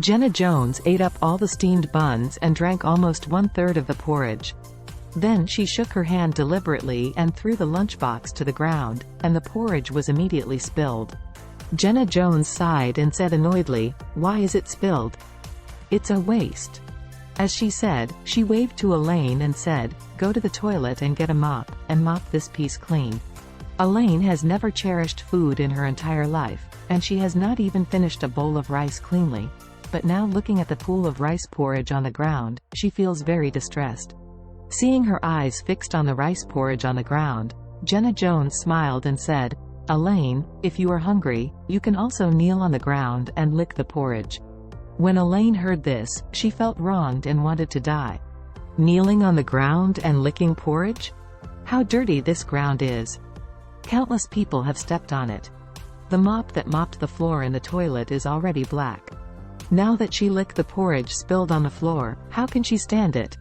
Jenna Jones ate up all the steamed buns and drank almost 1/3 of the porridge. Then she shook her hand deliberately and threw the lunchbox to the ground, and the porridge was immediately spilled. Jenna Jones sighed and said annoyedly, "Why is it spilled? It's a waste." As she said, she waved to Elaine and said, "Go to the toilet and get a mop, and mop this piece clean." Elaine has never cherished food in her entire life, and she has not even finished a bowl of rice cleanly. But now looking at the pool of rice porridge on the ground, she feels very distressed. Seeing her eyes fixed on the rice porridge on the ground, Jenna Jones smiled and said, "Elaine, if you are hungry, you can also kneel on the ground and lick the porridge." When Elaine heard this, she felt wronged and wanted to die. Kneeling on the ground and licking porridge? How dirty this ground is. Countless people have stepped on it. The mop that mopped the floor in the toilet is already black. Now that she licked the porridge spilled on the floor, how can she stand it?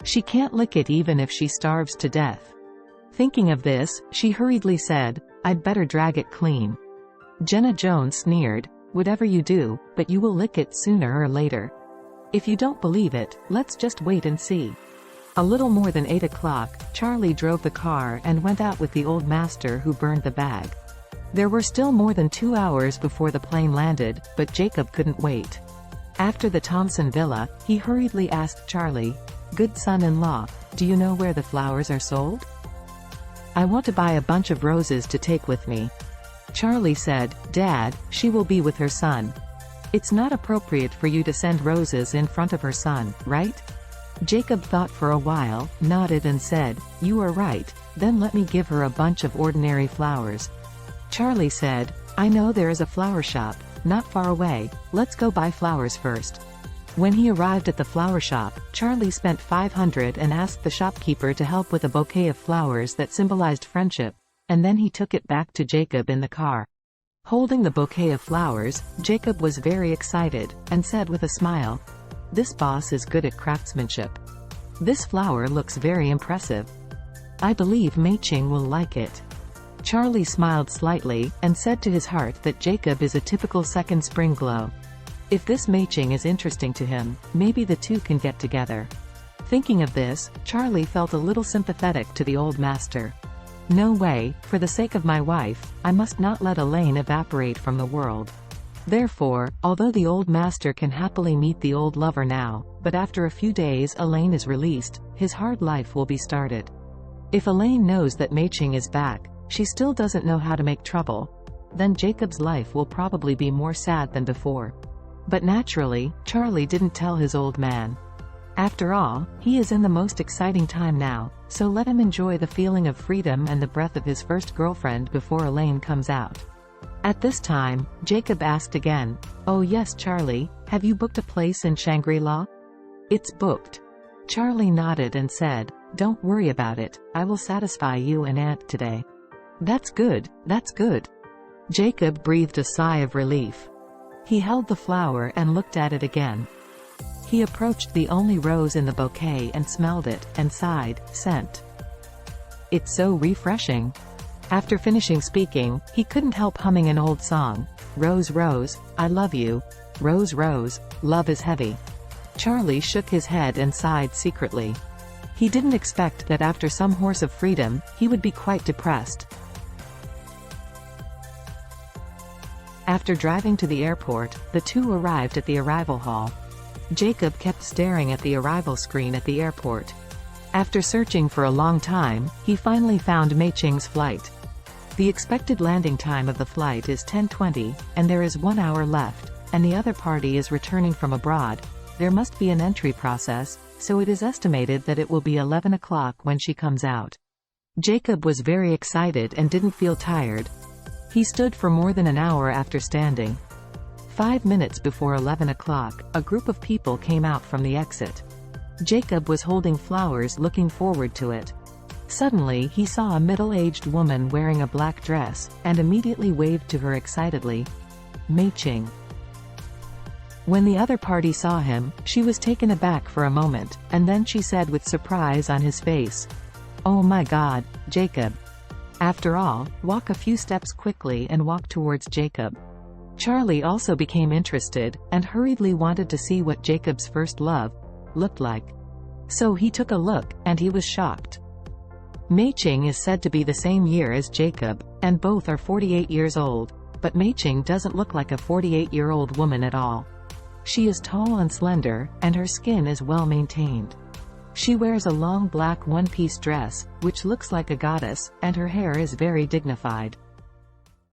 She can't lick it even if she starves to death. Thinking of this, she hurriedly said, "I'd better drag it clean." Jenna Jones sneered, "Whatever you do, but you will lick it sooner or later. If you don't believe it, let's just wait and see." A little more than 8 o'clock, Charlie drove the car and went out with the old master who burned the bag. There were still more than 2 hours before the plane landed, but Jacob couldn't wait. After the Thompson villa, he hurriedly asked Charlie, "Good son-in-law, do you know where the flowers are sold? I want to buy a bunch of roses to take with me." Charlie said, "Dad, she will be with her son. It's not appropriate for you to send roses in front of her son, right?" Jacob thought for a while, nodded and said, "You are right, then let me give her a bunch of ordinary flowers." Charlie said, "I know there is a flower shop, not far away, let's go buy flowers first." When he arrived at the flower shop, Charlie spent $500 and asked the shopkeeper to help with a bouquet of flowers that symbolized friendship, and then he took it back to Jacob in the car. Holding the bouquet of flowers, Jacob was very excited, and said with a smile, "This boss is good at craftsmanship. This flower looks very impressive. I believe Mei-Ching will like it." Charlie smiled slightly, and said to his heart that Jacob is a typical second spring glow. If this Mei-Ching is interesting to him, maybe the two can get together. Thinking of this, Charlie felt a little sympathetic to the old master. No way, for the sake of my wife, I must not let Elaine evaporate from the world. Therefore, although the old master can happily meet the old lover now, but after a few days Elaine is released, his hard life will be started. If Elaine knows that Mei-Ching is back, she still doesn't know how to make trouble, then Jacob's life will probably be more sad than before. But naturally, Charlie didn't tell his old man. After all, he is in the most exciting time now, so let him enjoy the feeling of freedom and the breath of his first girlfriend before Elaine comes out. At this time, Jacob asked again, "Oh yes Charlie, have you booked a place in Shangri-La?" "It's booked." Charlie nodded and said, "Don't worry about it, I will satisfy you and Aunt today." "That's good, that's good." Jacob breathed a sigh of relief. He held the flower and looked at it again. He approached the only rose in the bouquet and smelled it, and sighed, "Scent. It's so refreshing." After finishing speaking, he couldn't help humming an old song. "Rose, rose, I love you. Rose, rose, love is heavy." Charlie shook his head and sighed secretly. He didn't expect that after some horse of freedom, he would be quite depressed. After driving to the airport, the two arrived at the arrival hall. Jacob kept staring at the arrival screen at the airport. After searching for a long time, he finally found Mei-Ching's flight. The expected landing time of the flight is 10:20, and there is 1 hour left, and the other party is returning from abroad. There must be an entry process, so it is estimated that it will be 11 o'clock when she comes out. Jacob was very excited and didn't feel tired. He stood for more than an hour after standing. 5 minutes before 11 o'clock, a group of people came out from the exit. Jacob was holding flowers looking forward to it. Suddenly he saw a middle-aged woman wearing a black dress, and immediately waved to her excitedly. Mei-Ching. When the other party saw him, she was taken aback for a moment, and then she said with surprise on his face, "Oh my God, Jacob." After all, walk a few steps quickly and walk towards Jacob. Charlie also became interested, and hurriedly wanted to see what Jacob's first love looked like. So he took a look, and he was shocked. Mei-Ching is said to be the same year as Jacob, and both are 48 years old, but Mei-Ching doesn't look like a 48-year-old woman at all. She is tall and slender, and her skin is well maintained. She wears a long black one-piece dress, which looks like a goddess, and her hair is very dignified.